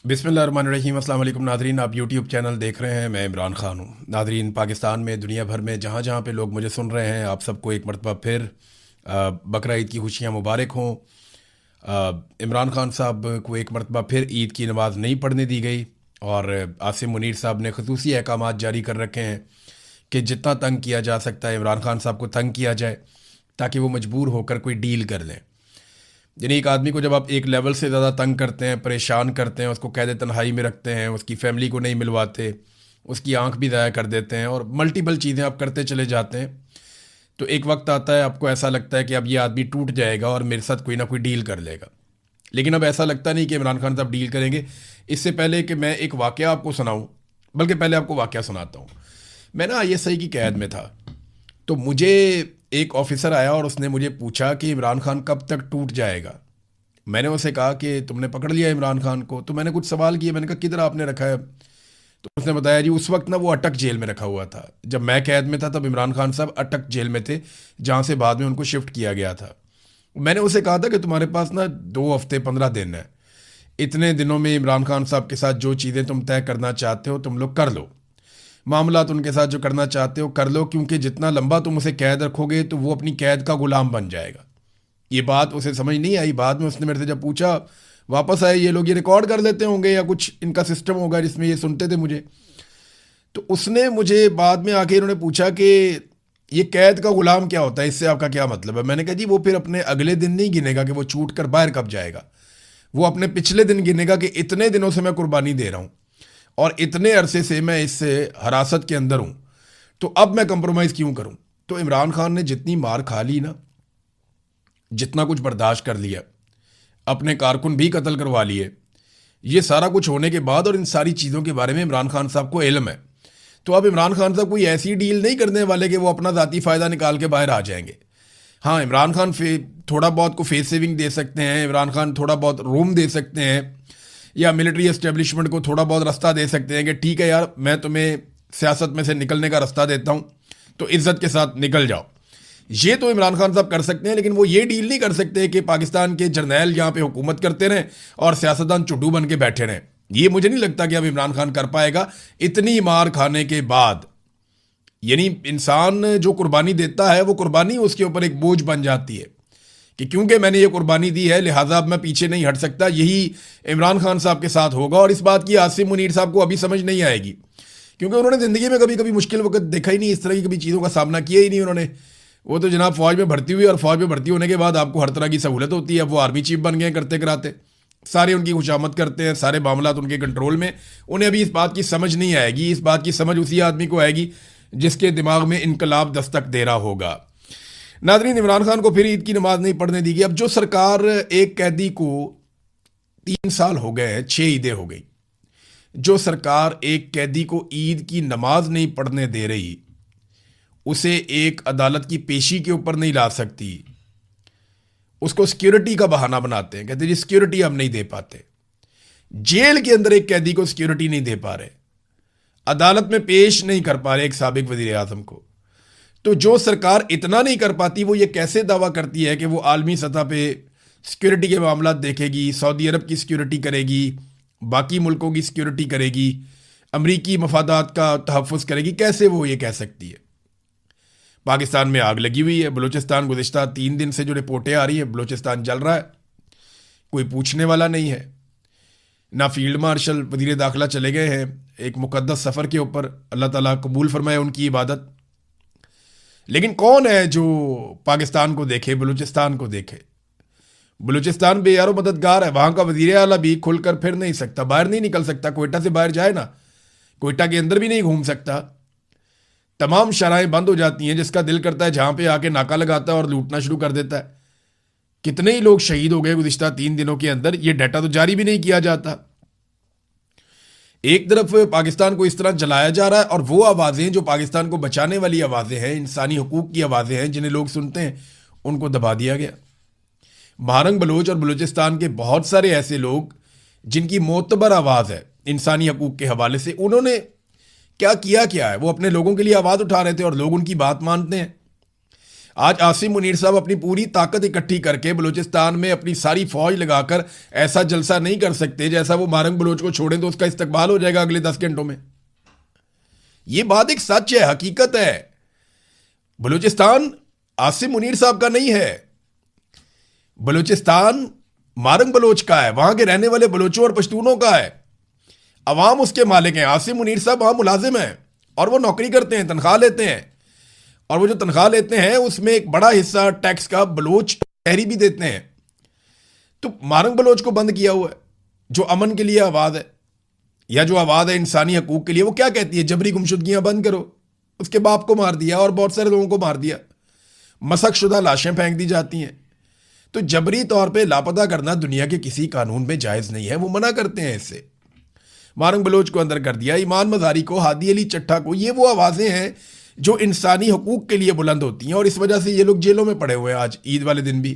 बिस्मिल्लाहिर्रहमानिर्रहीम। अस्सलाम वालेकुम नादरीन, आप यूट्यूब चैनल देख रहे हैं। मैं इमरान खान हूँ। नादरीन, पाकिस्तान में, दुनिया भर में जहाँ जहाँ पे लोग मुझे सुन रहे हैं, आप सबको एक मरतबा फिर बकरा ईद की खुशियाँ मुबारक हों। इमरान खान साहब को एक मरतबा फिर ईद की नमाज़ नहीं पढ़ने दी गई और आसिम मुनीर साहब ने खसूसी अहकामात जारी कर रखे हैं कि जितना तंग किया जा सकता है इमरान खान साहब को तंग किया जाए, ताकि वो मजबूर होकर कोई डील कर लें। यानी एक आदमी को जब आप एक लेवल से ज़्यादा तंग करते हैं, परेशान करते हैं, उसको कैद तन्हाई में रखते हैं, उसकी फैमिली को नहीं मिलवाते, उसकी आंख भी ज़ाया कर देते हैं और मल्टीपल चीज़ें आप करते चले जाते हैं, तो एक वक्त आता है आपको ऐसा लगता है कि अब ये आदमी टूट जाएगा और मेरे साथ कोई ना कोई डील कर लेगा। लेकिन अब ऐसा लगता नहीं कि इमरान खान साहब डील करेंगे। इससे पहले कि मैं एक वाक़या आपको सुनाऊं, बल्कि पहले आपको वाक़या सुनाता हूँ। मैं ना आईएसआई की कैद में था, तो मुझे एक ऑफिसर आया और उसने मुझे पूछा कि इमरान खान कब तक टूट जाएगा। मैंने उसे कहा कि तुमने पकड़ लिया इमरान खान को। तो मैंने कुछ सवाल किए, मैंने कहा किधर आपने रखा है? तो उसने बताया जी उस वक्त ना वो अटक जेल में रखा हुआ था। जब मैं कैद में था तब इमरान खान साहब अटक जेल में थे, जहाँ से बाद में उनको शिफ्ट किया गया था। मैंने उसे कहा था कि तुम्हारे पास ना 2 हफ्ते 15 दिन है, इतने दिनों में इमरान खान साहब के साथ जो चीज़ें तुम तय करना चाहते हो तुम लोग कर लो, मामला उनके साथ जो करना चाहते हो कर लो, क्योंकि जितना लंबा तुम उसे कैद रखोगे तो वो अपनी कैद का गुलाम बन जाएगा। ये बात उसे समझ नहीं आई। बाद में उसने मेरे से जब पूछा, वापस आए ये लोग, ये रिकॉर्ड कर लेते होंगे या कुछ इनका सिस्टम होगा जिसमें ये सुनते थे मुझे। तो उसने मुझे बाद में आके इन्होंने पूछा कि ये कैद का गुलाम क्या होता है, इससे आपका क्या मतलब है? मैंने कहा जी वो फिर अपने अगले दिन नहीं गिनेगा कि वो छूट कर बाहर कब जाएगा, वो अपने पिछले दिन गिनेगा कि इतने दिनों से मैं कुर्बानी दे रहा हूँ और इतने अरसे से मैं इससे हरासत के अंदर हूँ, तो अब मैं कंप्रोमाइज़ क्यों करूँ? तो इमरान खान ने जितनी मार खा ली ना, जितना कुछ बर्दाश्त कर लिया, अपने कारकुन भी कत्ल करवा लिए, ये सारा कुछ होने के बाद और इन सारी चीज़ों के बारे में इमरान खान साहब को इल्म है। तो अब इमरान खान साहब कोई ऐसी डील नहीं करने वाले कि वो अपना ज़ाती फ़ायदा निकाल के बाहर आ जाएंगे। हाँ, इमरान खान थोड़ा बहुत को फेस सेविंग दे सकते हैं, इमरान खान थोड़ा बहुत रूम दे सकते हैं, या मिलिट्री एस्टेब्लिशमेंट को थोड़ा बहुत रास्ता दे सकते हैं कि ठीक है यार मैं तुम्हें सियासत में से निकलने का रास्ता देता हूँ, तो इज्जत के साथ निकल जाओ। ये तो इमरान खान साहब कर सकते हैं, लेकिन वो ये डील नहीं कर सकते कि पाकिस्तान के जर्नैल यहाँ पे हुकूमत करते रहें और सियासतदान चुड्डू बन के बैठे रहें। ये मुझे नहीं लगता कि अब इमरान खान कर पाएगा इतनी मार खाने के बाद। यानी इंसान जो कुर्बानी देता है वो कुर्बानी उसके ऊपर एक बोझ बन जाती है कि क्योंकि मैंने ये कुर्बानी दी है लिहाजा अब मैं पीछे नहीं हट सकता। यही इमरान खान साहब के साथ होगा और इस बात की आसिम मुनीर साहब को अभी समझ नहीं आएगी, क्योंकि उन्होंने ज़िंदगी में कभी कभी मुश्किल वक्त देखा ही नहीं, इस तरह की कभी चीज़ों का सामना किया ही नहीं उन्होंने। वो तो जनाब फौज में भर्ती हुई और फौज में भर्ती होने के बाद आपको हर तरह की सहूलत होती है। अब वो आर्मी चीफ बन गए करते कराते, सारे उनकी खुशामद करते हैं, सारे मामला उनके कंट्रोल में। उन्हें अभी इस बात की समझ नहीं आएगी। इस बात की समझ उसी आदमी को आएगी जिसके दिमाग में इनकलाब दस्तक दे रहा होगा। नाजरीन, इमरान खान को फिर ईद की नमाज नहीं पढ़ने दी गई। अब जो सरकार एक कैदी को 3 साल हो गए हैं, 6 ईदें हो गई, जो सरकार एक कैदी को ईद की नमाज नहीं पढ़ने दे रही, उसे एक अदालत की पेशी के ऊपर नहीं ला सकती, उसको सिक्योरिटी का बहाना बनाते हैं, कहते जी सिक्योरिटी हम नहीं दे पाते। जेल के अंदर एक कैदी को सिक्योरिटी नहीं दे पा रहे, अदालत में पेश नहीं कर पा रहे एक साबिक वजीर आजम को। तो जो सरकार इतना नहीं कर पाती वो ये कैसे दावा करती है कि वो आलमी सतह पे सिक्योरिटी के मामला देखेगी, सऊदी अरब की सिक्योरिटी करेगी, बाकी मुल्कों की सिक्योरिटी करेगी, अमरीकी मफादात का तहफ़्फ़ुज़ करेगी? कैसे वो ये कह सकती है? पाकिस्तान में आग लगी हुई है। बलूचिस्तान गुज़िश्ता 3 दिन से जो रिपोर्टें आ रही है, बलूचिस्तान जल रहा है, कोई पूछने वाला नहीं है। ना फील्ड मार्शल वज़ीर दाखिला चले गए हैं एक मुक़द्दस सफ़र के ऊपर, अल्लाह ताला कबूल फरमाए उनकी इबादत। लेकिन कौन है जो पाकिस्तान को देखे, बलूचिस्तान को देखे? बलूचिस्तान बेयारो मददगार है, वहाँ का वज़ीर आला भी खुलकर फिर नहीं सकता, बाहर नहीं निकल सकता। कोयटा से बाहर जाए ना, कोयटा के अंदर भी नहीं घूम सकता। तमाम शराहें बंद हो जाती हैं, जिसका दिल करता है जहाँ पे आके नाका लगाता है और लूटना शुरू कर देता है। कितने ही लोग शहीद हो गए गुज़िश्ता 3 दिनों के अंदर, ये डाटा तो जारी भी नहीं किया जाता। एक तरफ पाकिस्तान को इस तरह जलाया जा रहा है और वो आवाज़ें जो पाकिस्तान को बचाने वाली आवाज़ें हैं, इंसानी हकूक़ की आवाज़ें हैं, जिन्हें लोग सुनते हैं, उनको दबा दिया गया। महारंग बलोच और बलूचिस्तान के बहुत सारे ऐसे लोग जिनकी मोतबर आवाज़ है इंसानी हकूक़ के हवाले से, उन्होंने क्या किया? क्या है, वो अपने लोगों के लिए आवाज़ उठा रहे थे और लोग उनकी बात मानते हैं। आज आसिम मुनीर साहब अपनी पूरी ताकत इकट्ठी करके बलूचिस्तान में अपनी सारी फौज लगाकर ऐसा जलसा नहीं कर सकते जैसा वो मारंग बलोच को छोड़ें तो उसका इस्तकबाल हो जाएगा अगले 10 घंटों में। ये बात एक सच है, हकीकत है। बलूचिस्तान आसिम मुनीर साहब का नहीं है, बलूचिस्तान मारंग बलोच का है, वहां के रहने वाले बलोचों और पश्तूनों का है। अवाम उसके मालिक हैं। आसिम मुनीर साहब वहां मुलाजिम हैं और वो नौकरी करते हैं, तनख्वाह लेते हैं, और वो जो तनख्वाह लेते हैं उसमें एक बड़ा हिस्सा टैक्स का बलोच शहरी भी देते हैं। तो मारंग बलोच को बंद किया हुआ है, जो अमन के लिए आवाज है या जो आवाज है इंसानी हकूक के लिए, वो क्या कहती है? जबरी गुमशुदगियां बंद करो। उसके बाप को मार दिया और बहुत सारे लोगों को मार दिया, मसक शुदा लाशें फेंक दी जाती हैं। तो जबरी तौर पे लापता करना दुनिया के किसी कानून में जायज नहीं है, वो मना करते हैं इससे। मारंग बलोच को अंदर कर दिया, ईमान मजारी को, हादी अली चट्टा को। ये वो आवाजें हैं जो इंसानी हकूक के लिए बुलंद होती हैं और इस वजह से ये लोग जेलों में पड़े हुए हैं आज ईद वाले दिन भी।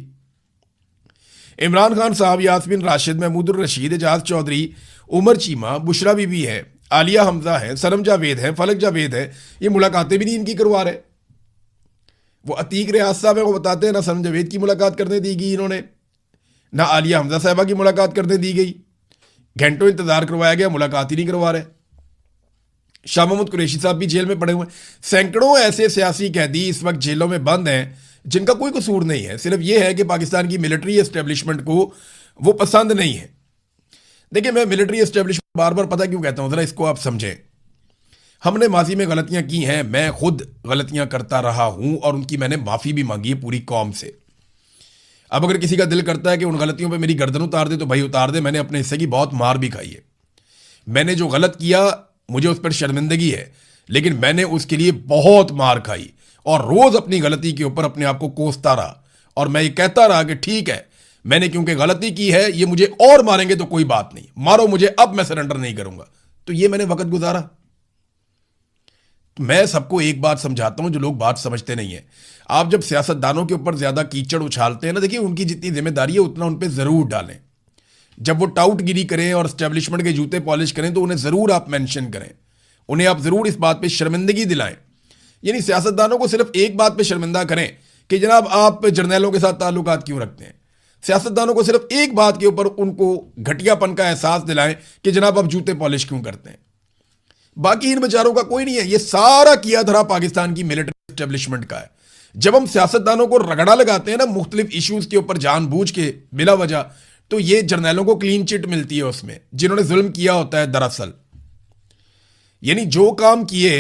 इमरान खान साहब, यास्मीन राशिद, महमूदुर रशीद, एजाज चौधरी, उमर चीमा, बुशरा बीबी है, आलिया हमजा है, सनम जावेद है, फलक जावेद है, ये मुलाकातें भी नहीं इनकी करवा रहे। वो अतीक रियाज साहब है, वो बताते हैं ना सनम जावेद की मुलाकात करने दी गई इन्होंने, ना आलिया हमजा साहबा की मुलाकात करने दी गई। घंटों इंतजार करवाया गया, मुलाकात ही नहीं करवा रहे। शाह महमूद कुरैशी साहब भी जेल में पड़े हुए हैं। सैकड़ों ऐसे सियासी कैदी इस वक्त जेलों में बंद हैं जिनका कोई कसूर नहीं है, सिर्फ यह है कि पाकिस्तान की मिलिट्री एस्टेब्लिशमेंट को वो पसंद नहीं है। देखिए, मैं मिलिट्री एस्टेब्लिशमेंट बार बार पता क्यों कहता हूं, जरा इसको आप समझें। हमने माजी में गलतियां की हैं, मैं खुद गलतियां करता रहा हूं और उनकी मैंने माफी भी मांगी है पूरी कौम से। अब अगर किसी का दिल करता है कि उन गलतियों पे मेरी गर्दन उतार दे तो भाई उतार दे, मैंने अपने हिस्से की बहुत मार भी खाई है। मैंने जो गलत किया मुझे उस पर शर्मिंदगी है, लेकिन मैंने उसके लिए बहुत मार खाई और रोज अपनी गलती के ऊपर अपने आप को कोसता रहा और मैं ये कहता रहा कि ठीक है, मैंने क्योंकि गलती की है, ये मुझे और मारेंगे तो कोई बात नहीं, मारो मुझे, अब मैं सरेंडर नहीं करूंगा। तो ये मैंने वक्त गुजारा। तो मैं सबको एक बात समझाता हूं जो लोग बात समझते नहीं है। आप जब सियासतदानों के ऊपर ज्यादा कीचड़ उछालते हैं ना, देखिए उनकी जितनी जिम्मेदारी है उतना उन पर जरूर डालें। जब वो टाउटगिरी करें और एस्टेब्लिशमेंट के जूते पॉलिश करें तो उन्हें जरूर आप मेंशन करें, उन्हें आप जरूर इस बात पे शर्मिंदगी दिलाएं। यानी सियासतदानों को सिर्फ एक बात पे शर्मिंदा करें कि जनाब आप जर्नैलों के साथ ताल्लुकात क्यों रखते हैं। सियासतदानों को सिर्फ एक बात के ऊपर उनको घटियापन का एहसास दिलाएं कि जनाब आप जूते पॉलिश क्यों करते हैं। बाकी इन बेचारों का कोई नहीं है, ये सारा किया धरा पाकिस्तान की मिलिट्री एस्टेब्लिशमेंट का है। जब हम सियासतदानों को रगड़ा लगाते हैं ना मुख्तलिफ इश्यूज के ऊपर जानबूझ के बिला वजह, तो ये जर्नैलों को क्लीन चिट मिलती है उसमें, जिन्होंने जुल्म किया होता है दरअसल। यानी जो काम किए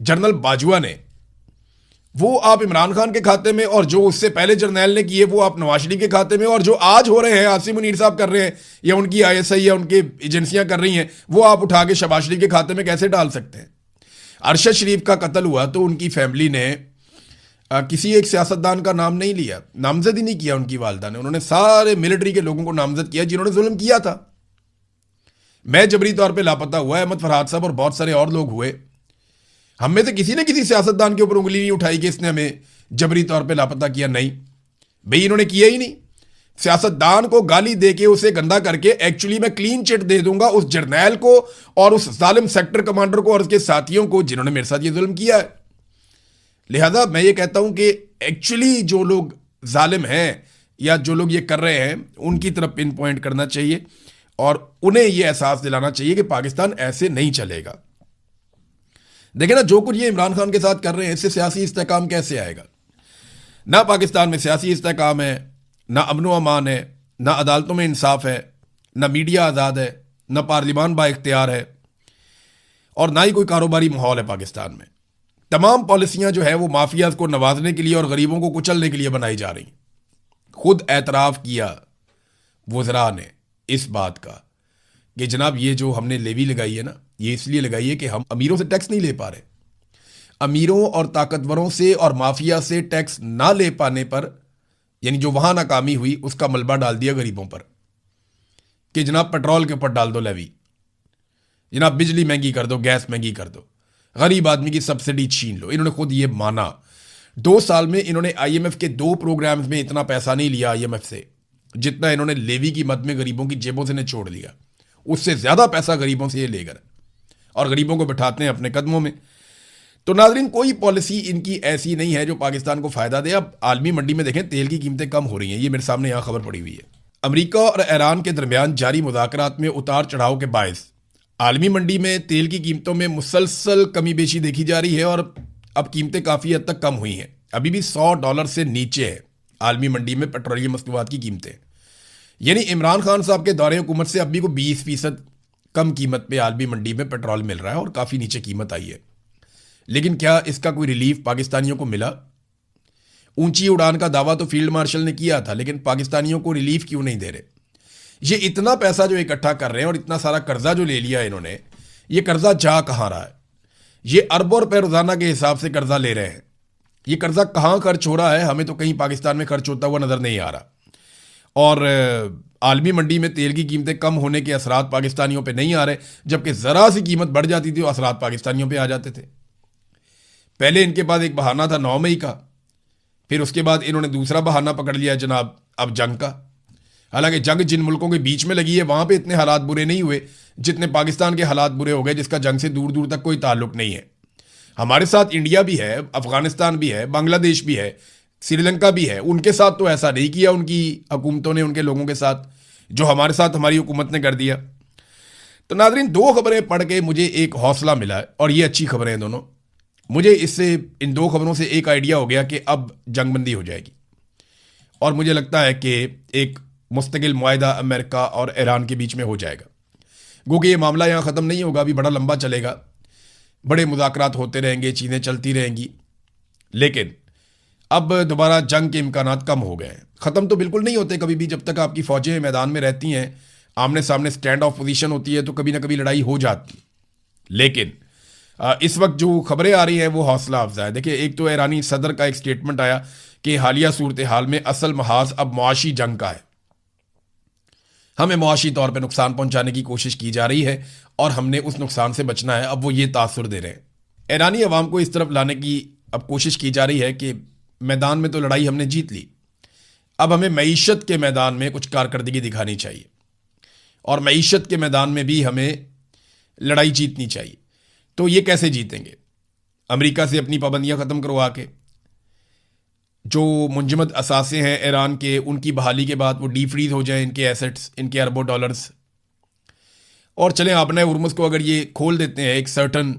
जनरल बाजवा ने वो आप इमरान खान के खाते में, और जो उससे पहले जर्नैल ने किए वो आप नवाज शरीफ के खाते में, और जो आज हो रहे हैं आसिम मुनीर साहब कर रहे हैं या उनकी आईएसआई या उनकी एजेंसियां कर रही हैं, वो आप उठा के शहबाज शरीफ के खाते में कैसे डाल सकते हैं। अरशद शरीफ का कत्ल हुआ तो उनकी फैमिली ने किसी एक सियासतदान का नाम नहीं लिया, नामजद ही नहीं किया उनकी वालदा ने, उन्होंने सारे मिलिट्री के लोगों को नामजद किया जिन्होंने जुल्म किया था। मैं जबरी तौर पे लापता हुआ, अहमद फरहाद साहब और बहुत सारे और लोग हुए। हम में से किसी ने किसी सियासतदान के ऊपर उंगली नहीं उठाई कि इसने हमें जबरी तौर पे लापता किया, नहीं भाई, इन्होंने किया ही नहीं। सियासतदान को गाली देके उसे गंदा करके एक्चुअली मैं क्लीन चिट दे दूंगा उस जर्नैल को और उस जालिम सेक्टर कमांडर को और उसके साथियों को जिन्होंने मेरे साथ ये जुल्म किया है। लिहाजा मैं ये कहता हूं कि एक्चुअली जो लोग जालिम हैं या जो लोग ये कर रहे हैं उनकी तरफ पिन पॉइंट करना चाहिए और उन्हें यह एहसास दिलाना चाहिए कि पाकिस्तान ऐसे नहीं चलेगा। देखें ना, जो कुछ ये इमरान खान के साथ कर रहे हैं इससे सियासी इस्तेहकाम कैसे आएगा। ना पाकिस्तान में सियासी इस्तेहकाम है, ना अमन व अमान है, ना अदालतों में इंसाफ है, ना मीडिया आज़ाद है, ना पार्लिमान बाइख्तियार है और ना ही कोई कारोबारी माहौल है पाकिस्तान में। तमाम पॉलिसियां जो है वो माफियाज को नवाजने के लिए और गरीबों को कुचलने के लिए बनाई जा रही। खुद एतराफ़ किया वज़रा ने इस बात का कि जनाब ये जो हमने लेवी लगाई है ना, ये इसलिए लगाई है कि हम अमीरों से टैक्स नहीं ले पा रहे। अमीरों और ताकतवरों से और माफिया से टैक्स ना ले पाने पर, यानी जो वहां नाकामी हुई उसका मलबा डाल दिया गरीबों पर कि जनाब पेट्रोल के ऊपर डाल दो लेवी, जनाब बिजली महंगी कर दो, गैस महंगी कर दो, गरीब आदमी की सब्सिडी छीन लो। इन्होंने खुद ये माना। 2 साल में इन्होंने आईएमएफ के 2 प्रोग्राम्स में इतना पैसा नहीं लिया आईएमएफ से जितना इन्होंने लेवी की मद में गरीबों की जेबों से निचोड़ लिया। उससे ज्यादा पैसा गरीबों से ये लेकर और गरीबों को बिठाते हैं अपने कदमों में। तो नाजरीन, कोई पॉलिसी इनकी ऐसी नहीं है जो पाकिस्तान को फायदा दे। अब आलमी मंडी में देखें, तेल की कीमतें कम हो रही हैं, ये मेरे सामने यहाँ खबर पड़ी हुई है। अमेरिका और ईरान के दरमियान जारी मुज़ाकरात में उतार चढ़ाव के बायस आलमी मंडी में तेल की कीमतों में मुसलसल कमी बेशी देखी जा रही है और अब कीमतें काफ़ी हद तक कम हुई हैं। अभी भी $100 से नीचे है आलमी मंडी में पेट्रोलियम मसनूआत की कीमतें। यानी इमरान खान साहब के दौरे हुकूमत से अभी को 20% कम कीमत पे आलमी मंडी में पेट्रोल मिल रहा है और काफ़ी नीचे कीमत आई है। लेकिन क्या इसका कोई रिलीफ पाकिस्तानियों को मिला? ऊंची उड़ान का दावा तो फील्ड मार्शल ने किया था, लेकिन पाकिस्तानियों को रिलीफ क्यों नहीं दे रहे? ये इतना पैसा जो इकट्ठा कर रहे हैं और इतना सारा कर्जा जो ले लिया इन्होंने, ये कर्जा जा कहाँ रहा है? ये अरबों रुपए रोजाना के हिसाब से कर्जा ले रहे हैं। ये कर्जा कहाँ खर्च हो रहा है? हमें तो कहीं पाकिस्तान में खर्च होता हुआ नजर नहीं आ रहा। और आलमी मंडी में तेल की कीमतें कम होने के असरात पाकिस्तानियों पे नहीं आ रहे, जबकि ज़रा सी कीमत बढ़ जाती थी तो असरात पाकिस्तानियों पे आ जाते थे। पहले इनके पास एक बहाना था 9 मई का, फिर उसके बाद इन्होंने दूसरा बहाना पकड़ लिया जनाब, अब जंग का। हालांकि जंग जिन मुल्कों के बीच में लगी है वहां पे इतने हालात बुरे नहीं हुए जितने पाकिस्तान के हालात बुरे हो गए, जिसका जंग से दूर दूर तक कोई ताल्लुक नहीं है। हमारे साथ इंडिया भी है, अफगानिस्तान भी है, बांग्लादेश भी है, श्रीलंका भी है। उनके साथ तो ऐसा नहीं किया उनकी हुकूमतों ने उनके लोगों के साथ जो हमारे साथ हमारी हुकूमत ने कर दिया। तो नाजरीन, 2 खबरें पढ़ के मुझे एक हौसला मिला है और ये अच्छी खबरें हैं दोनों। मुझे इससे इन 2 खबरों से एक आइडिया हो गया कि अब जंगबंदी हो जाएगी और मुझे लगता है कि एक मुस्तकिल मुआहिदा अमेरिका और ईरान के बीच में हो जाएगा। गो कि ये मामला यहाँ ख़त्म नहीं होगा, अभी बड़ा लंबा चलेगा, बड़े मुज़ाकरात होते रहेंगे, चीज़ें चलती रहेंगी, लेकिन अब दोबारा जंग के इम्कानात कम हो गए हैं। ख़त्म तो बिल्कुल नहीं होते कभी भी, जब तक आपकी फ़ौजें मैदान में रहती हैं, आमने सामने स्टैंड ऑफ पोजीशन होती है, तो कभी ना कभी लड़ाई हो जाती। लेकिन इस वक्त जो खबरें आ रही हैं वो हौसला अफजा है। देखिए, एक तो ईरानी सदर का एक स्टेटमेंट आया कि हालिया सूरत हाल में असल महाज अब मुआशी जंग का है, हमें मुआशी तौर पर नुकसान पहुंचाने की कोशिश की जा रही है और हमने उस नुकसान से बचना है। अब वो ये तासुर दे रहे हैं। ईरानी अवाम को इस तरफ लाने की अब कोशिश की जा रही है कि मैदान में तो लड़ाई हमने जीत ली, अब हमें मईशत के मैदान में कुछ कारकर्दगी दिखानी चाहिए और मईशत के मैदान में भी हमें लड़ाई जीतनी चाहिए। तो ये कैसे जीतेंगे? अमेरिका से अपनी पाबंदियां ख़त्म करवा के, जो मुंजमद असासे हैं ईरान के, उनकी बहाली के बाद वो डीफ्रीज हो जाएं इनके एसेट्स, इनके अरबों डॉलर्स, और चलें आपने उर्मुस को अगर ये खोल देते हैं एक सर्टन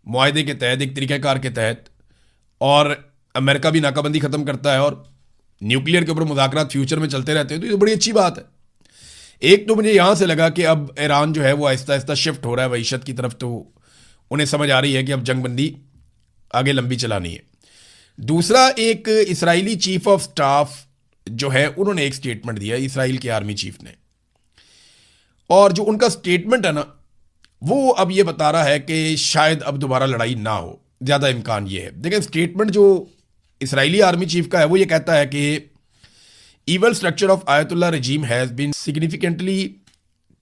मुआहदे के तहत, एक तरीक़ाकार के तहत, और अमेरिका भी नाकाबंदी ख़त्म करता है और न्यूक्लियर के ऊपर मुज़ाकरात फ्यूचर में चलते रहते हैं, तो ये तो बड़ी अच्छी बात है। एक तो मुझे यहाँ से लगा कि अब ईरान जो है वो आहिस्ता आहिस्ता शिफ्ट हो रहा है मईशत की तरफ, तो उन्हें समझ आ रही है कि अब जंगबंदी आगे लंबी चलानी है। दूसरा, एक इसराइली चीफ ऑफ स्टाफ जो है उन्होंने एक स्टेटमेंट दिया, इसराइल के आर्मी चीफ ने, और जो उनका स्टेटमेंट है ना, वो अब ये बता रहा है कि शायद अब दोबारा लड़ाई ना हो, ज़्यादा इम्कान ये है। देखिए, स्टेटमेंट जो इसराइली आर्मी चीफ का है वो ये कहता है कि evil structure of Ayatollah regime has been significantly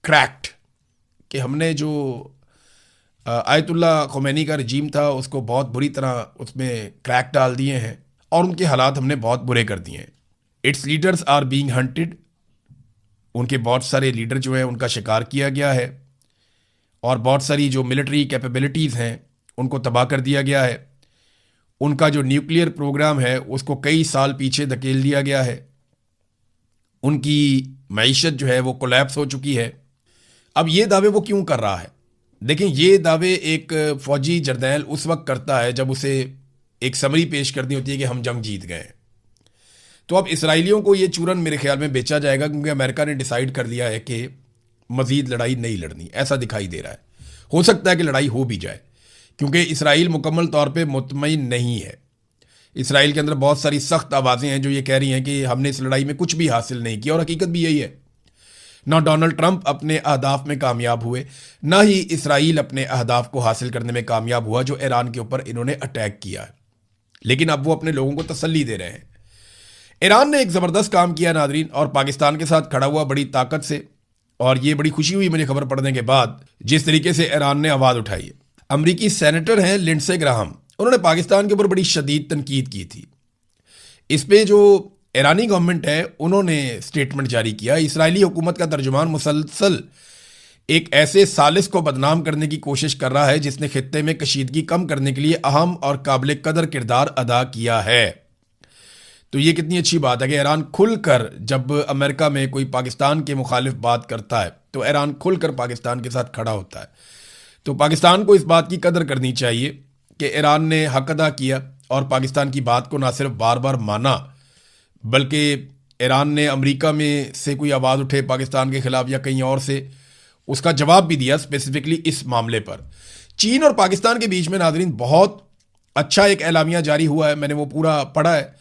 cracked, कि हमने जो आयतुल्लाह खुमैनी का रजीम था उसको बहुत बुरी तरह उसमें क्रैक डाल दिए हैं और उनके हालात हमने बहुत बुरे कर दिए हैं। Its leaders are being hunted, उनके बहुत सारे लीडर जो हैं उनका शिकार किया गया है और बहुत सारी जो मिलिट्री कैपेबिलिटीज़ हैं उनको तबाह कर दिया गया है। उनका जो न्यूक्लियर प्रोग्राम है उसको कई साल पीछे धकेल दिया गया है। उनकी मईशत जो है वो कोलैप्स हो चुकी है। अब ये दावे वो क्यों कर रहा है? देखें, ये दावे एक फ़ौजी जर्नैल उस वक्त करता है जब उसे एक समरी पेश करनी होती है कि हम जंग जीत गए। तो अब इसराइलियों को ये चूरन मेरे ख्याल में बेचा जाएगा, क्योंकि अमेरिका ने डिसाइड कर दिया है कि मज़ीद लड़ाई नहीं लड़नी, ऐसा दिखाई दे रहा है। हो सकता है कि लड़ाई हो भी जाए, क्योंकि इसराइल मुकम्मल तौर पे मुतमईन नहीं है। इसराइल के अंदर बहुत सारी सख्त आवाज़ें हैं जो ये कह रही हैं कि हमने इस लड़ाई में कुछ भी हासिल नहीं किया, और हकीकत भी यही है। ना डोनाल्ड ट्रंप अपने अहदाफ में कामयाब हुए, ना ही इसराइल अपने अहदाफ को हासिल करने में कामयाब हुआ जो ईरान के ऊपर इन्होंने अटैक किया है। लेकिन अब वो अपने लोगों को तसल्ली दे रहे हैं। ईरान ने एक ज़बरदस्त काम किया नाजरीन, और पाकिस्तान के साथ खड़ा हुआ बड़ी ताकत से, और ये बड़ी खुशी हुई मुझे खबर पढ़ने के बाद जिस तरीके से ईरान ने आवाज़ उठाई है। अमरीकी सेनेटर हैं लिंडसे ग्राहम, उन्होंने पाकिस्तान के ऊपर बड़ी शदीद तनकीद की थी। इस पे जो ईरानी गवर्नमेंट है उन्होंने स्टेटमेंट जारी किया। इसराइली हुकूमत का तर्जुमान मुसलसल एक ऐसे सालिस को बदनाम करने की कोशिश कर रहा है जिसने खित्ते में कशीदगी कम करने के लिए अहम और काबिल कदर किरदार अदा किया है। तो ये कितनी अच्छी बात है कि ईरान खुलकर, जब अमेरिका में कोई पाकिस्तान के मुखालिफ बात करता है तो ईरान खुलकर पाकिस्तान के साथ खड़ा होता है। तो पाकिस्तान को इस बात की कदर करनी चाहिए कि ईरान ने हक अदा किया और पाकिस्तान की बात को ना सिर्फ बार बार माना, बल्कि ईरान ने अमेरिका में से कोई आवाज़ उठे पाकिस्तान के खिलाफ या कहीं और से, उसका जवाब भी दिया स्पेसिफिकली इस मामले पर। चीन और पाकिस्तान के बीच में नाज़रीन बहुत अच्छा एक एलामिया जारी हुआ है, मैंने वो पूरा पढ़ा है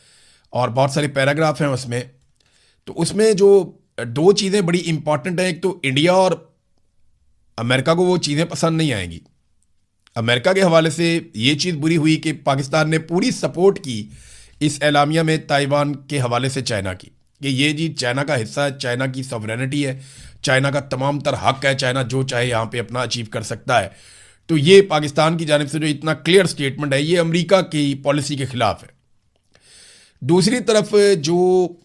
और बहुत सारे पैराग्राफ हैं उसमें। तो उसमें जो दो चीज़ें बड़ी इंपॉर्टेंट हैं, एक तो इंडिया और अमेरिका को वो चीज़ें पसंद नहीं आएंगी। अमेरिका के हवाले से ये चीज़ बुरी हुई कि पाकिस्तान ने पूरी सपोर्ट की इस एलामिया में ताइवान के हवाले से चाइना की, कि ये जी चाइना का हिस्सा है, चाइना की सॉवरेनिटी है, चाइना का तमाम तर हक है, चाइना जो चाहे यहाँ पे अपना अचीव कर सकता है। तो ये पाकिस्तान की जानिब से जो इतना क्लियर स्टेटमेंट है, ये अमेरिका की पॉलिसी के खिलाफ है। दूसरी तरफ जो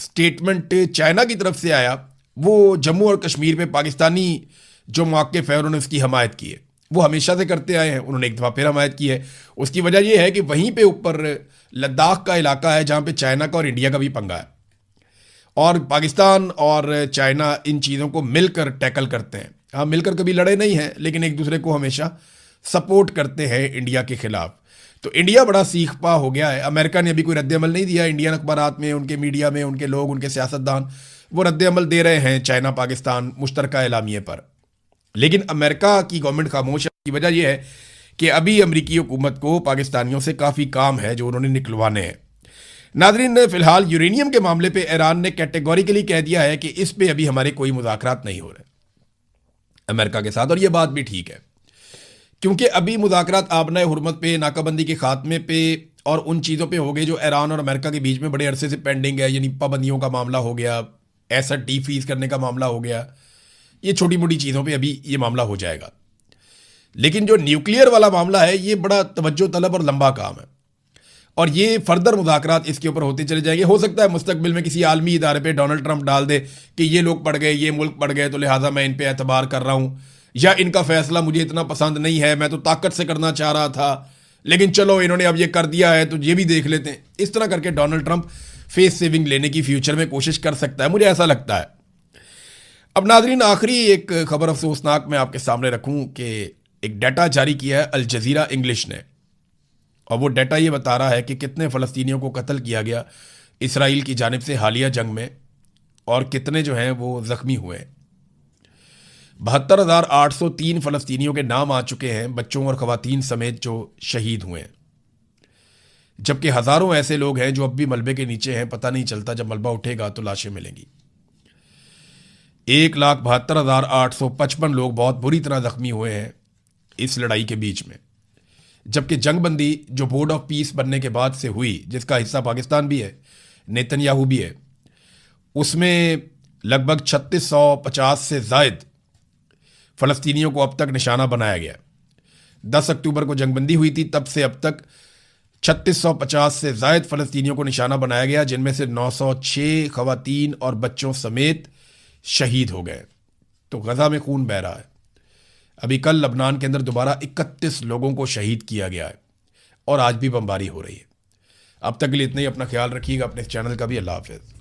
स्टेटमेंट चाइना की तरफ से आया, वो जम्मू और कश्मीर पे पाकिस्तानी जो मौक़िफ़ है उन्होंने उसकी हमायत की है। वो हमेशा से करते आए हैं, उन्होंने एक दफ़ा फिर हमायत की है। उसकी वजह यह है कि वहीं पे ऊपर लद्दाख का इलाका है जहाँ पे चाइना का और इंडिया का भी पंगा है, और पाकिस्तान और चाइना इन चीज़ों को मिलकर टैकल करते हैं। हाँ, मिलकर कभी लड़े नहीं हैं, लेकिन एक दूसरे को हमेशा सपोर्ट करते हैं इंडिया के खिलाफ। तो इंडिया बड़ा सीख पा हो गया है। अमेरिका ने अभी कोई रद्द-ए-अमल नहीं दिया। इंडियन अखबारात में, उनके मीडिया में, उनके लोग, उनके सियासतदान वो रद्द-ए-अमल दे रहे हैं चाइना पाकिस्तान मुश्तरका एलामिये पर। लेकिन अमेरिका की गवर्नमेंट खामोश है। की वजह यह है कि अभी अमरीकी हुकूमत को पाकिस्तानियों से काफ़ी काम है जो उन्होंने निकलवाने हैं। नाज़रीन, फिलहाल यूरेनियम के मामले पे ईरान ने कैटेगोरिकली कह दिया है कि इस पे अभी हमारे कोई मुज़ाकरात नहीं हो रहे अमेरिका के साथ, और ये बात भी ठीक है, क्योंकि अभी मुज़ाकरात आबना हुर्मत पे, नाकाबंदी के खात्मे पे और उन चीज़ों पे हो गए जो ईरान और अमेरिका के बीच में बड़े अरसे से पेंडिंग है। यानी पाबंदियों का मामला हो गया, एसेट डीफ्रीज करने का मामला हो गया, ये छोटी मोटी चीज़ों पे अभी ये मामला हो जाएगा। लेकिन जो न्यूक्लियर वाला मामला है, ये बड़ा तवज्जो तलब और लंबा काम है, और ये फर्दर मुज़ाकरात इसके ऊपर होते चले जाएंगे। हो सकता है मुस्तकबिल में किसी आलमी इदारे पे डोनाल्ड ट्रंप डाल दे कि ये लोग पड़ गए, ये मुल्क पड़ गए, तो लिहाजा मैं इन पे एतबार कर रहा हूँ, या इनका फैसला मुझे इतना पसंद नहीं है, मैं तो ताकत से करना चाह रहा था, लेकिन चलो इन्होंने अब ये कर दिया है तो ये भी देख लेते हैं। इस तरह करके डोनाल्ड ट्रंप फेस सेविंग लेने की फ्यूचर में कोशिश कर सकता है, मुझे ऐसा लगता है। अब नाजरीन, आखिरी एक खबर अफसोसनाक मैं आपके सामने रखूं कि एक डाटा जारी किया है अल जज़ीरा इंग्लिश ने, और वो डाटा ये बता रहा है कि कितने फ़लस्तीनियों को कत्ल किया गया इसराइल की जानिब से हालिया जंग में, और कितने जो हैं वो ज़ख्मी हुए। 72,803 फ़लस्तीनियों के नाम आ चुके हैं, बच्चों और ख़वातीन समेत जो शहीद हुए हैं, जबकि हज़ारों ऐसे लोग हैं जो अब भी मलबे के नीचे हैं। पता नहीं चलता, जब मलबा उठेगा तो लाशें मिलेंगी। 1,72,855 लोग बहुत बुरी तरह ज़ख्मी हुए हैं इस लड़ाई के बीच में, जबकि जंगबंदी जो बोर्ड ऑफ पीस बनने के बाद से हुई, जिसका हिस्सा पाकिस्तान भी है, नेतन्याहू भी है, उसमें लगभग 3650 से ज़ायद फ़लस्तीनियों को अब तक निशाना बनाया गया। 10 अक्टूबर को जंगबंदी हुई थी, तब से अब तक 3650 से ज़ायद फ़लस्तीनियों को निशाना बनाया गया, जिनमें से 906 ख़वातीन और बच्चों समेत शहीद हो गए। तो गज़ा में खून बह रहा है। अभी कल लबनान के अंदर दोबारा 31 लोगों को शहीद किया गया है, और आज भी बमबारी हो रही है। अब तक के लिए इतना ही। अपना ख्याल रखिएगा, अपने इस चैनल का भी। अल्लाह हाफ़िज़।